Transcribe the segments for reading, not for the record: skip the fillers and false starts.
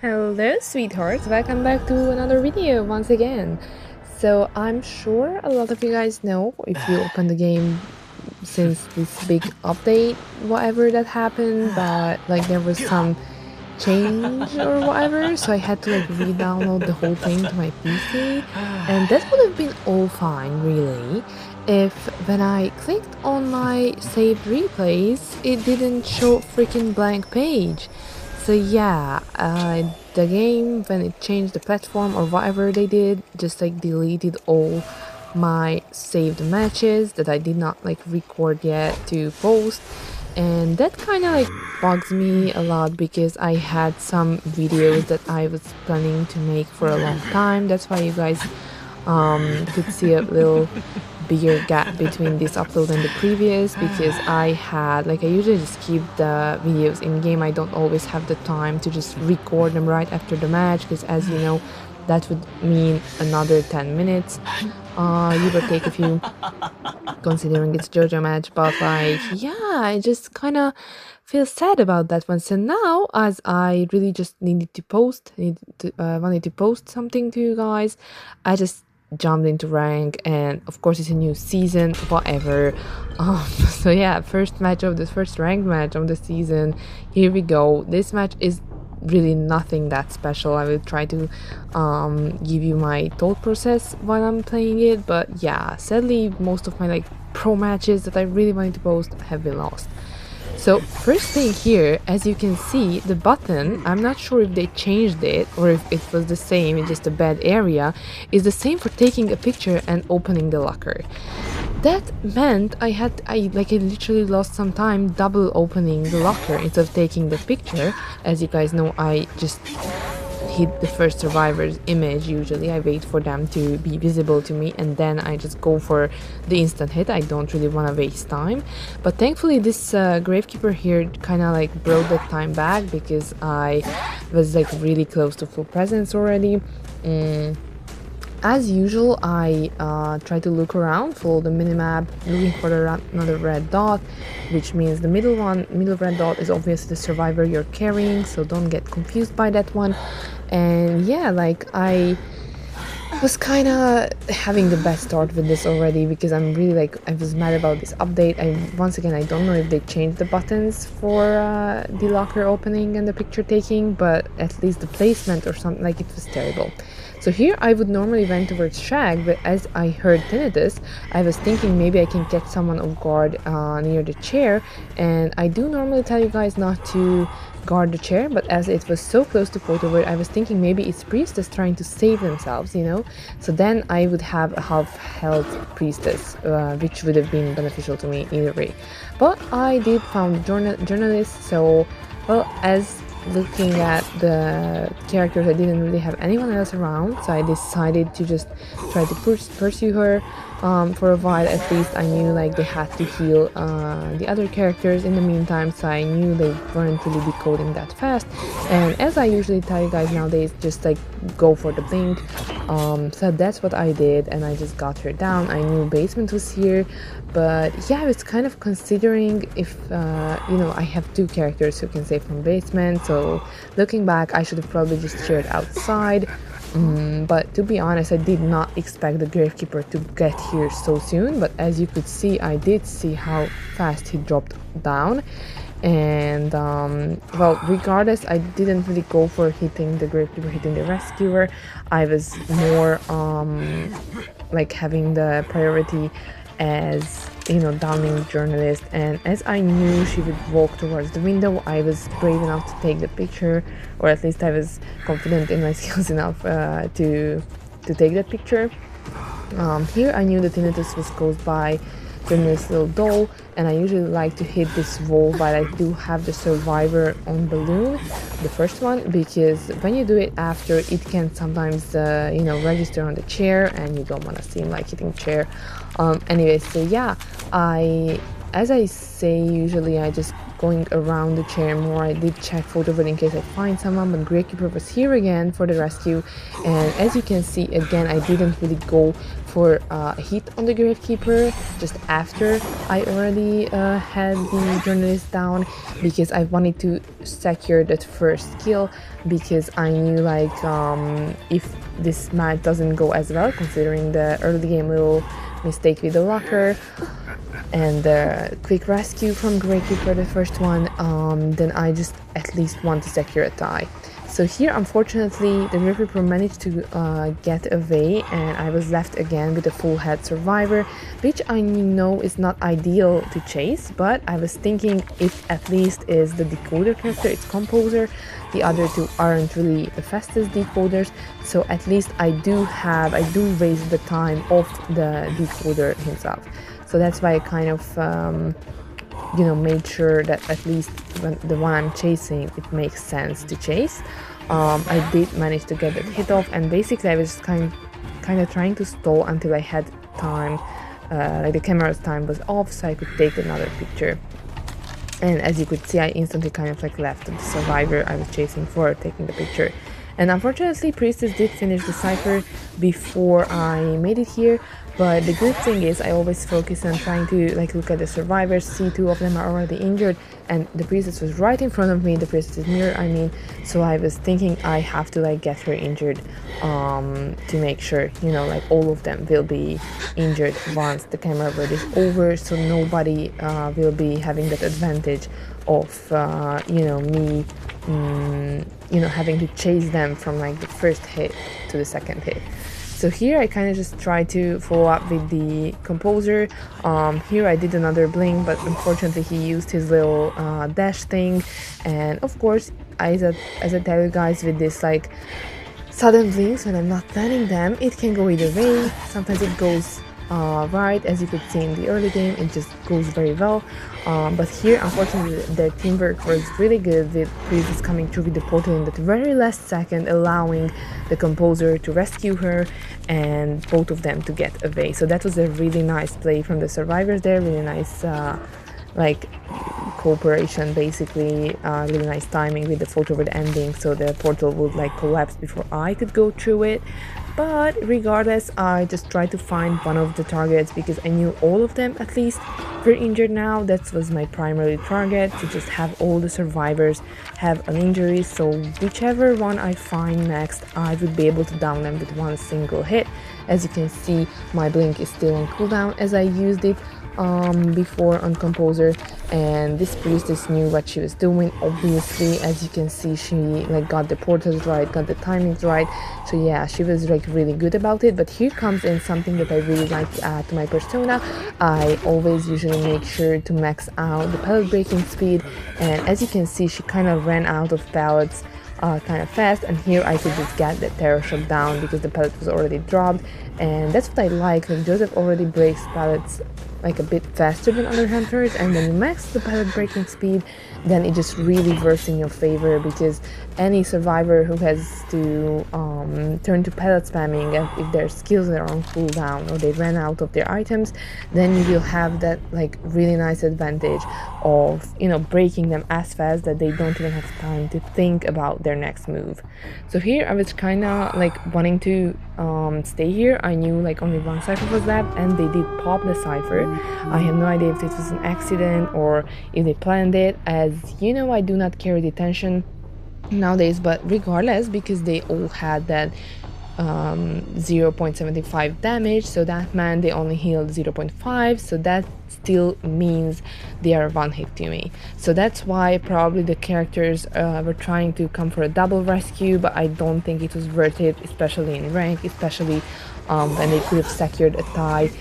Hello sweethearts, welcome back to another video once again. So I'm sure a lot of you guys know if you open the game since this big update, whatever that happened, but like there was some change or whatever, so I had to like re-download the whole thing to my PC, and that would have been all fine really if when I clicked on my saved replays it didn't show freaking blank page. So yeah, the game, when it changed the platform or whatever they did, just like deleted all my saved matches that I did not like record yet to post, and that kind of like bugs me a lot because I had some videos that I was planning to make for a long time. That's why you guys could see a little bigger gap between this upload and the previous, because I usually just keep the videos in game. I don't always have the time to just record them right after the match, because as you know that would mean another 10 minutes, you would take a few, considering it's JoJo match. But like, yeah, I just kind of feel sad about that one. So now, as I really just wanted to post something to you guys, I just jumped into rank, and of course it's a new season, whatever. So yeah, first ranked match of the season. Here we go. This match is really nothing that special. I will try to give you my thought process while I'm playing it, but yeah, sadly most of my like pro matches that I really wanted to post have been lost. So first thing here, as you can see, the button, I'm not sure if they changed it or if it was the same in just a bad area, is the same for taking a picture and opening the locker. That meant I literally lost some time double opening the locker instead of taking the picture. As you guys know, I just hit the first survivor's image. Usually I wait for them to be visible to me and then I just go for the instant hit. I don't really want to waste time, but thankfully this gravekeeper here kind of like brought that time back, because I was like really close to full presence already. As usual, I try to look around, follow the minimap, looking for another red dot, which means the middle red dot is obviously the survivor you're carrying, so don't get confused by that one. And yeah, like I was kind of having the best start with this already, because I'm really like, I was mad about this update. Once again, I don't know if they changed the buttons for the locker opening and the picture taking, but at least the placement or something, like, it was terrible. So here I would normally went towards Shag, but as I heard tinnitus, I was thinking maybe I can catch someone off guard near the chair, and I do normally tell you guys not to guard the chair, but as it was so close to Photoword, I was thinking maybe it's priestess trying to save themselves, you know, so then I would have a half health priestess, which would have been beneficial to me either way. But I did found journalist, so well, as looking at the characters, I didn't really have anyone else around, so I decided to just try to pursue her for a while. At least I knew like they had to heal the other characters in the meantime, so I knew they weren't really decoding that fast. And as I usually tell you guys nowadays, just like go for the blink. So that's what I did, and I just got her down. I knew basement was here, but yeah, I was kind of considering if you know, I have two characters who can save from basement, so looking back I should have probably just shared outside. But to be honest, I did not expect the gravekeeper to get here so soon, but as you could see, I did see how fast he dropped down. And well, regardless, I didn't really go for hitting the gravekeeper, hitting the rescuer. I was more like having the priority as, you know, downing the journalist. And as I knew she would walk towards the window, I was brave enough to take the picture, or at least I was confident in my skills enough to take that picture. Here I knew the tinnitus was caused by this little doll, and I usually like to hit this wall while I do have the survivor on balloon, the first one, because when you do it after, it can sometimes you know, register on the chair, and you don't want to seem like hitting chair. Anyway, so yeah, as I say, usually I just going around the chair more. I did check photo in case I find someone, but Gravekeeper was here again for the rescue. And as you can see, again, I didn't really go for a hit on the Gravekeeper just after I already had the journalist down, because I wanted to secure that first kill, because I knew like if this match doesn't go as well, considering the early game little mistake with the locker and the quick rescue from Gravekeeper, the first one, then I just at least want to secure a tie. So here, unfortunately, the Gravekeeper managed to get away, and I was left again with a full head survivor, which I know is not ideal to chase, but I was thinking if at least is the decoder character, it's Composer. The other two aren't really the fastest decoders, so at least I do raise the time of the decoder himself. So that's why I kind of made sure that at least when the one I'm chasing, it makes sense to chase. I did manage to get that hit off, and basically I was kind of trying to stall until I had time, like the camera's time was off, so I could take another picture. And as you could see, I instantly kind of like left the survivor I was chasing for taking the picture. And unfortunately, Priestess did finish the cipher before I made it here, but the good thing is I always focus on trying to like look at the survivors, see two of them are already injured, and the Priestess was right in front of me, the Priestess's mirror I mean, so I was thinking I have to like get her injured to make sure, like all of them will be injured once the camera run is over, so nobody will be having that advantage of me having to chase them from like the first hit to the second hit. So here I kind of just try to follow up with the Composer. Here I did another blink, but unfortunately he used his little dash thing, and of course as I tell you guys, with this like sudden blinks when I'm not planning them, it can go either way. Sometimes it goes right, as you could see in the early game, it just goes very well, but here unfortunately their teamwork was really good, with Priestess coming through with the portal in that very last second, allowing the Composer to rescue her and both of them to get away. So that was a really nice play from the survivors there, really nice like cooperation, basically really nice timing with the photo with ending, so the portal would like collapse before I could go through it. But regardless, I just tried to find one of the targets because I knew all of them at least were injured now. That was my primary target, to just have all the survivors have an injury, so whichever one I find next, I would be able to down them with one single hit. As you can see, my blink is still on cooldown as I used it before on Composer, and this Priestess knew what she was doing. Obviously, as you can see, she like got the portals right, got the timings right, so yeah, she was like really good about it. But here comes in something that I really like to add to my persona. I always usually make sure to max out the pellet breaking speed, and as you can see, she kind of ran out of pellets kind of fast, and here I could just get the terror shot down because the pellet was already dropped, and that's what I like Joseph already breaks pellets like a bit faster than other hunters, and when you max the pellet breaking speed, then it just really works in your favor, because any survivor who has to turn to pellet spamming, if their skills are on cooldown or they ran out of their items, then you will have that like really nice advantage of breaking them as fast that they don't even have time to think about their next move. So here I was kind of like wanting to stay here. I knew like only one cipher was left, and they did pop the cipher. I have no idea if it was an accident or if they planned it. As you know, I do not carry detention nowadays, but regardless, because they all had that 0.75 damage, so that meant they only healed 0.5, so that still means they are one hit to me. So that's why probably the characters were trying to come for a double rescue, but I don't think it was worth it, especially in rank, especially when they could have secured a tie,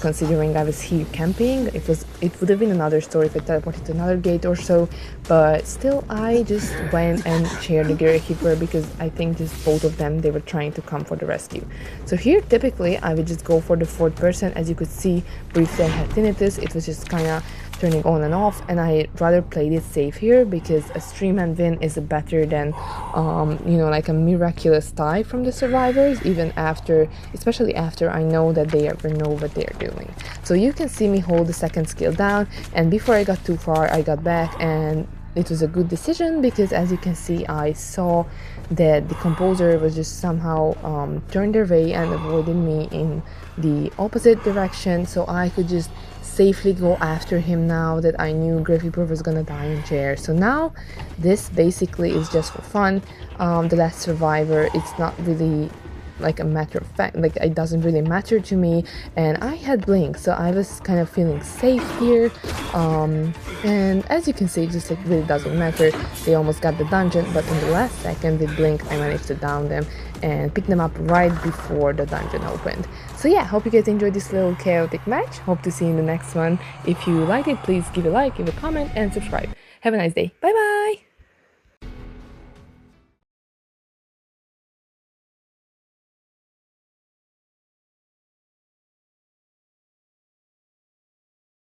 considering I was here camping. It would have been another story if I teleported to another gate or so, but still I just went and shared the Gatekeeper because I think just both of them, they were trying to come for the rescue. So here typically I would just go for the fourth person. As you could see, briefly I had tinnitus. It was just kind of turning on and off, and I rather played it safe here because a stream and win is better than like a miraculous tie from the survivors, even after, especially after I know that they ever know what they are doing. So you can see me hold the second skill down, and before I got too far I got back, and it was a good decision because, as you can see, I saw that the composer was just somehow turned their way and avoided me in the opposite direction, so I could just safely go after him now that I knew Grave Reaper was gonna die in chair. So now this basically is just for fun. The last survivor, it's not really like a matter of fact, like it doesn't really matter to me, and I had blink, so I was kind of feeling safe here. And as you can see, it just like really doesn't matter. They almost got the dungeon, but in the last second with blink I managed to down them and pick them up right before the dungeon opened. So yeah, hope you guys enjoyed this little chaotic match. Hope to see you in the next one. If you liked it, please give a like, give a comment, and subscribe. Have a nice day. Bye bye.